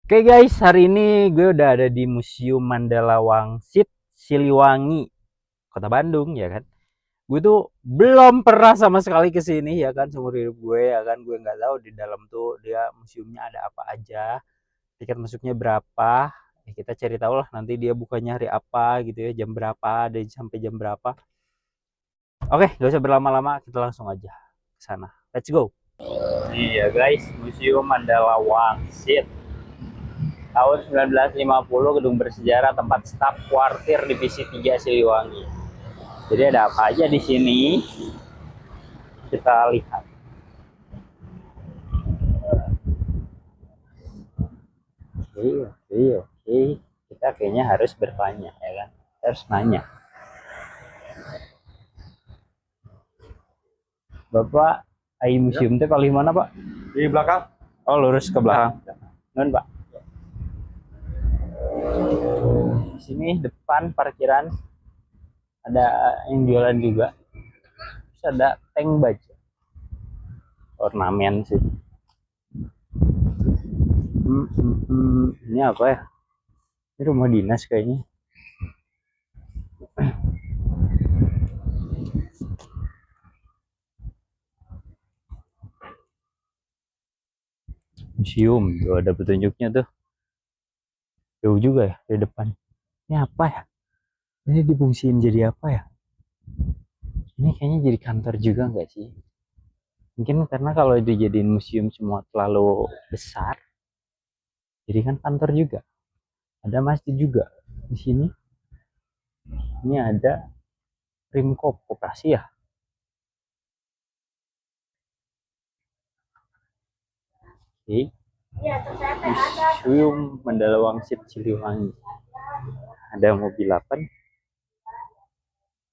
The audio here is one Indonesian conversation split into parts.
Oke guys, hari ini gue udah ada di Museum Mandala Wangsit, Siliwangi, Kota Bandung ya kan. Gue tuh belum pernah sama sekali ke sini ya kan seumur hidup gue ya kan. Gue nggak tahu di dalam tuh dia museumnya ada apa aja, tiket masuknya berapa. Ya, kita cari tahu lah nanti dia bukanya hari apa gitu ya, jam berapa, dan sampai jam berapa. Oke, gak usah berlama-lama, kita langsung aja ke sana. Let's go. Iya guys, Museum Mandala Wangsit. Tahun 1950, gedung bersejarah tempat staf kuartir Divisi 3 Siliwangi. Jadi ada apa aja di sini? Kita lihat. Oke. Kita kayaknya harus bertanya, ya kan? Kita harus nanya. Bapak, AI Museum itu paling mana, Pak? Di belakang. Oh, lurus ke belakang. Non, Pak. Di sini depan parkiran ada yang jualan juga. Terus ada tank baja. Ornamen sih. Ini apa ya? Ini rumah dinas kayaknya. Museum tuh ada petunjuknya tuh, jauh juga ya di depan. Ini apa ya, ini difungsiin jadi apa ya? Ini kayaknya jadi kantor juga nggak sih? Mungkin karena kalau dijadiin museum semua terlalu besar, jadi kan kantor juga. Ada masjid juga di sini. Ini ada Rimkop Koperasi ya. Oke. Museum Mandala Wangsit Siliwangi. Ada mobil 8.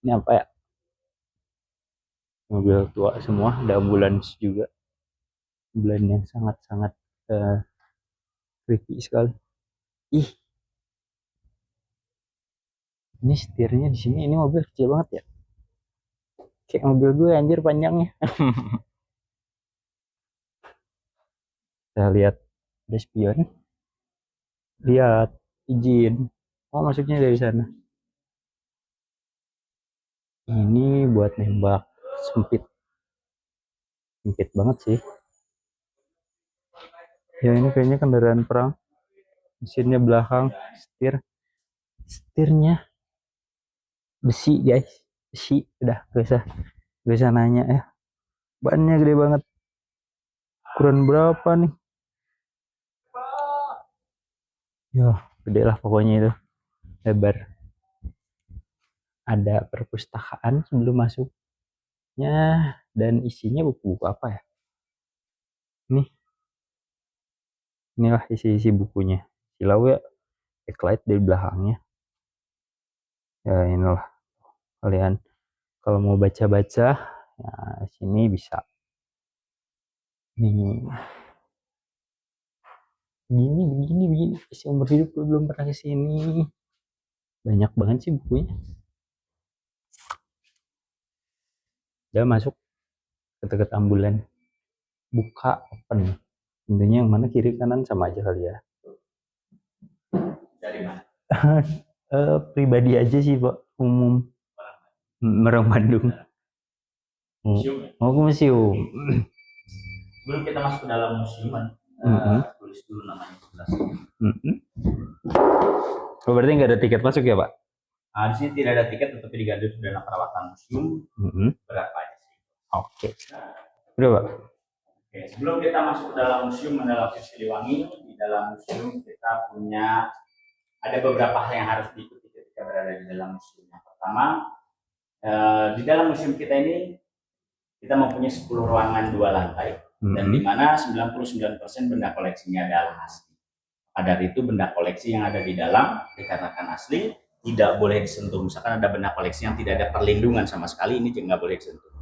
Ini apa ya? Mobil tua semua, ada ambulans juga. Ambulans yang sangat-sangat creepy sekali. Ih, ini setirnya di sini, ini mobil kecil banget ya. Kayak mobil gue anjir panjangnya. Kita lihat ada spion. Lihat izin. Oh, masuknya dari sana. Ini buat nembak sempit. Sempit banget sih. Ya ini kayaknya kendaraan perang. Mesinnya belakang, setir. Setirnya besi guys. Besi. Udah gak usah nanya ya. Bannya gede banget. Ukuran berapa nih? Ya, gede lah pokoknya itu. Lebar. Ada perpustakaan sebelum masuknya dan isinya buku-buku apa ya? Inilah isi-isi bukunya. Silau ya, backlight dari belakangnya. Ya inilah kalian kalau mau baca-baca, ya sini bisa. Nih, begini. Seumur hidup gue belum pernah ke sini. Banyak banget sih bukunya. Udah masuk ke dekat ambulan. Buka open. Intinya yang mana kiri kanan sama aja kali ya. Dari mana? Pribadi aja sih Pak, umum. Merang Bandung. Museum ya? Mau ke museum. Sebelum kita masuk ke dalam museum, tulis dulu namanya sebelah sini. Oh, berarti nggak ada tiket masuk ya Pak? Di sini tidak ada tiket, tetapi diganti dana perawatan museum. Berapa aja sih? Oke. Udah Pak. Oke, sebelum kita masuk ke dalam museum Mandala Siliwangi, di dalam museum kita punya ada beberapa hal yang harus diikuti ketika berada di dalam museum. Yang pertama, di dalam museum kita ini kita mempunyai 10 ruangan 2 lantai, dan di mana 99% benda koleksinya adalah asli. Dari itu benda koleksi yang ada di dalam dikarenakan asli tidak boleh disentuh. Misalkan ada benda koleksi yang tidak ada perlindungan sama sekali, ini juga nggak boleh disentuh.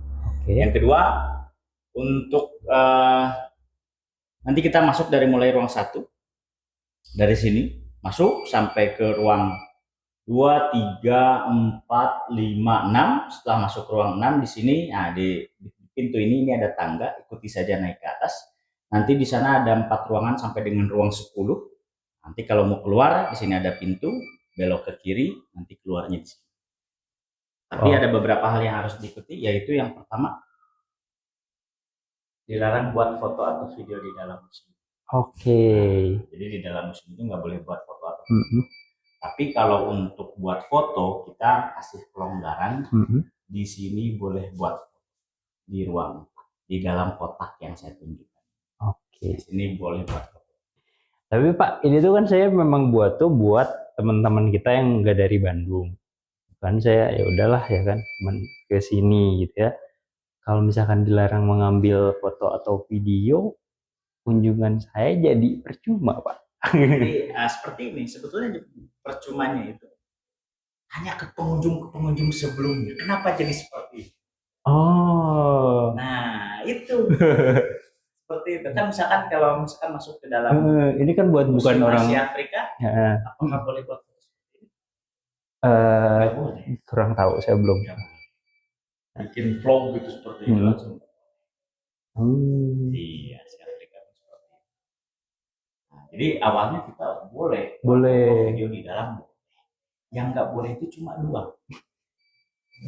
Yang kedua, untuk nanti kita masuk dari mulai ruang 1 dari sini masuk sampai ke ruang 2, 3, 4, 5, 6. Setelah masuk ke ruang 6 di sini, nah di pintu ini ada tangga, ikuti saja naik ke atas. Nanti di sana ada 4 ruangan sampai dengan ruang 10. Nanti kalau mau keluar, di sini ada pintu, belok ke kiri, nanti keluarnya di sini. Tapi ada beberapa hal yang harus diikuti, yaitu yang pertama, dilarang buat foto atau video di dalam museum. Oke. Jadi di dalam museum itu nggak boleh buat foto atau video. Tapi kalau untuk buat foto, kita kasih kelonggaran. Di sini boleh buat di ruang, di dalam kotak yang saya tunjukkan. Di sini boleh buat foto. Tapi Pak, ini tuh kan saya memang buat teman-teman kita yang nggak dari Bandung. Kan saya ya udahlah ya kan, cuman ke sini gitu ya. Kalau misalkan dilarang mengambil foto atau video, kunjungan saya jadi percuma, Pak. Jadi seperti ini, sebetulnya percumanya itu hanya ke pengunjung sebelumnya. Kenapa jadi seperti itu? Oh. Nah, itu. Seperti itu. Kan misalkan kalau misalkan masuk ke dalam ini kan buat bukan orang Asia Afrika, apakah boleh buat foto seperti ini? Kurang tahu, saya belum. Bikin vlog gitu seperti itu langsung. Di Asia Afrika seperti itu. Nah, jadi awalnya kita boleh video di dalam. Yang nggak boleh itu cuma dua,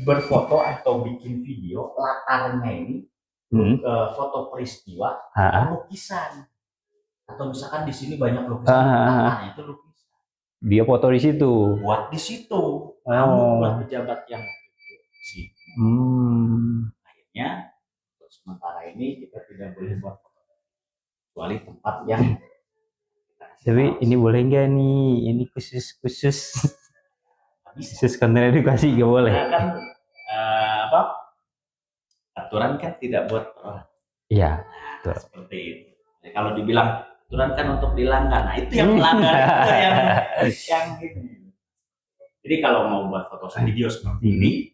berfoto atau bikin video latarnya ini foto peristiwa atau lukisan, atau misalkan di sini banyak lukisan, latarnya itu lukisan, dia foto di situ, buat di situ, buat pejabat yang di situ. Akhirnya untuk sementara ini kita tidak boleh buat foto kecuali tempat yang tapi ini boleh nggak nih, ini khusus konten edukasi nggak boleh. Nah, kan aturan kan tidak buat orang. Iya. Nah, seperti itu. Jadi, kalau dibilang aturan kan untuk dilanggar, nah itu yang melanggar itu yang ini. Jadi kalau mau buat foto video seperti ini,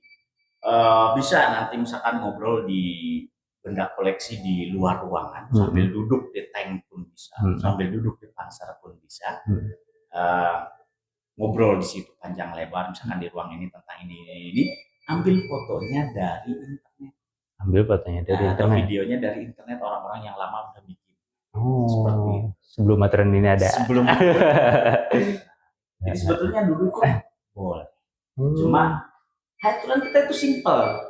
bisa nanti misalkan ngobrol di benda koleksi di luar ruangan, sambil duduk di tank pun bisa, sambil duduk di pansar pun bisa. Ngobrol di situ panjang lebar, misalkan di ruang ini tentang ini, ambil fotonya dari internet. Atau videonya dari internet, orang-orang yang lama udah bikin. Seperti itu. Sebelum aturan ini ada. Jadi sebetulnya dulu kok boleh. Cuma aturan kita itu simpel.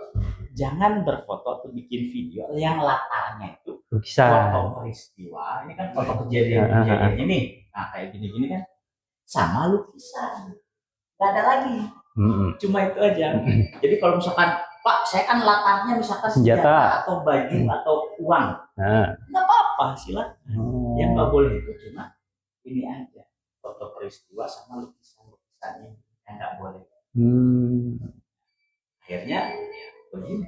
Jangan berfoto atau bikin video yang latarnya itu foto peristiwa. Ini kan foto kejadian ini. Nah, kayak gini-gini kan sama lukisan. Gak ada lagi. Cuma itu aja. Jadi kalau misalkan, Pak, saya kan latarnya misalkan senjata atau baju atau uang, nggak apa-apa, silakan. Yang nggak boleh itu cuma ini aja, foto peristiwa sama lukisannya yang nggak boleh. Akhirnya begini.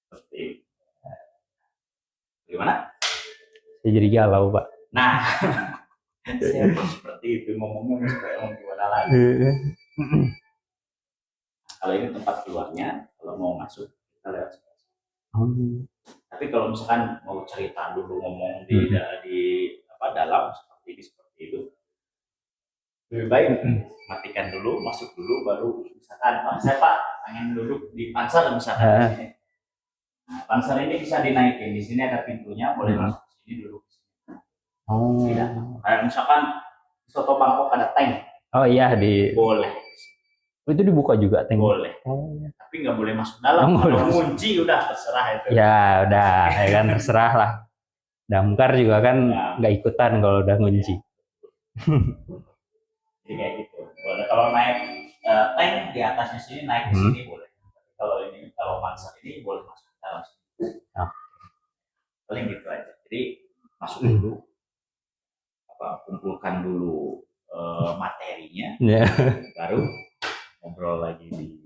Seperti gimana? Saya jadi galau, Pak. Nah, saya seperti itu ngomongnya mau gimana lagi. Kalau ini tempat keluarnya, kalau mau masuk kita lewat sebelah. Tapi kalau misalkan mau cerita dulu, ngomong di dalam seperti itu, lebih baik matikan dulu, masuk dulu, baru misalkan saya Pak pengen duduk di pansar misalkan. Nah, pansar ini bisa dinaikin, di sini ada pintunya, boleh masuk ke sini duduk. Tidak. Kayak misalkan di Soto Bangkok ada tank. Iya, boleh. Itu dibuka juga tank. Boleh. Tapi nggak boleh masuk dalam. Kalau ngunci udah terserah itu. Ya udah, ya kan terserah lah. Damkar juga kan nggak ikutan kalau udah ngunci. Jadi kayak gitu. Boleh. Kalau naik tank di atasnya sini, naik ke sini boleh. Kalau pansar ini boleh masuk ke dalam sini. Paling gitu aja. Jadi masuk dulu, kumpulkan dulu materinya, baru ngobrol lagi di.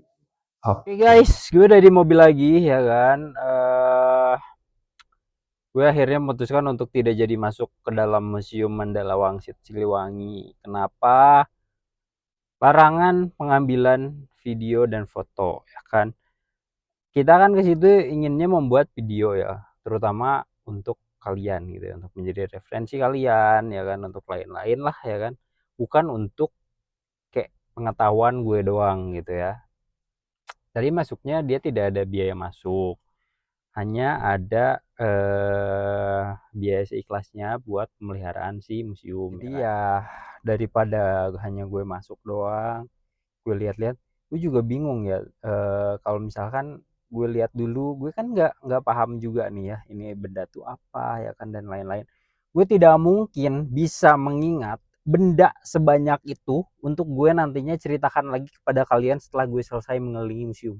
Oke guys, gue udah di mobil lagi ya kan. Gue akhirnya memutuskan untuk tidak jadi masuk ke dalam Museum Mandala Wangsit Siliwangi. Kenapa? Larangan pengambilan video dan foto, ya kan. Kita kan ke situ inginnya membuat video ya, terutama untuk kalian gitu ya, untuk menjadi referensi kalian ya kan, untuk lain-lain lah ya kan, bukan untuk kayak pengetahuan gue doang gitu ya. Tadi masuknya dia tidak ada biaya masuk, hanya ada biaya seikhlasnya buat pemeliharaan si museum. Jadi ya daripada hanya gue masuk doang, gue lihat-lihat, gue juga bingung ya. Kalau misalkan gue lihat dulu, gue kan nggak paham juga nih ya, ini benda tuh apa ya kan dan lain-lain. Gue tidak mungkin bisa mengingat benda sebanyak itu untuk gue nantinya ceritakan lagi kepada kalian setelah gue selesai mengelilingi museum.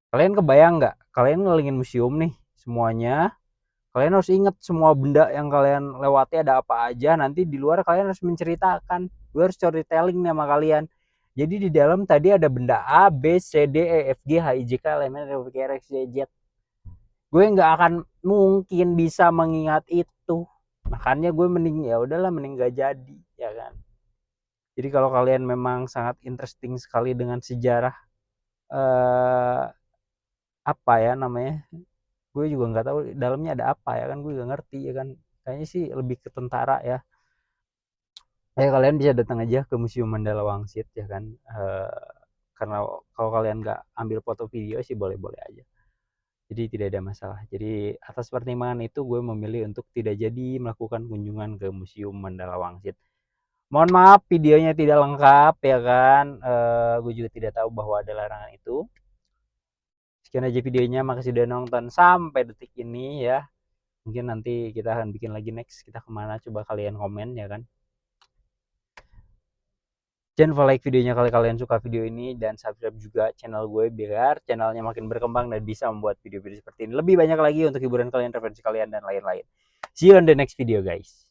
Kalian kebayang nggak? Kalian ngelilingin museum nih semuanya, kalian harus ingat semua benda yang kalian lewati ada apa aja. Nanti di luar kalian harus menceritakan, gue harus storytelling nih sama kalian. Jadi di dalam tadi ada benda A, B, C, D, E, F, G, H, I, J, K, L, M, N, O, P, Q, R, S, T, U, V, W, X, Y, Z. Gue nggak akan mungkin bisa mengingat itu. Makanya gue mending ya udahlah, mending gak jadi, ya kan. Jadi kalau kalian memang sangat interesting sekali dengan sejarah, eh, apa ya namanya, gue juga nggak tahu dalamnya ada apa ya kan, gue nggak ngerti ya kan. Kayaknya sih lebih ke tentara ya. Kalian bisa datang aja ke Museum Mandala Wangsit ya kan. Karena kalau kalian nggak ambil foto video sih boleh-boleh aja, jadi tidak ada masalah. Jadi atas pertimbangan itu gue memilih untuk tidak jadi melakukan kunjungan ke Museum Mandala Wangsit. Mohon maaf videonya tidak lengkap ya kan. Gue juga tidak tahu bahwa ada larangan itu. Sekian aja videonya, makasih udah nonton sampai detik ini ya. Mungkin nanti kita akan bikin lagi next, kita kemana coba kalian komen ya kan. Jangan lupa like videonya kalau kalian suka video ini, dan subscribe juga channel gue biar channelnya makin berkembang dan bisa membuat video-video seperti ini lebih banyak lagi untuk hiburan kalian, referensi kalian, dan lain-lain. See you on the next video guys.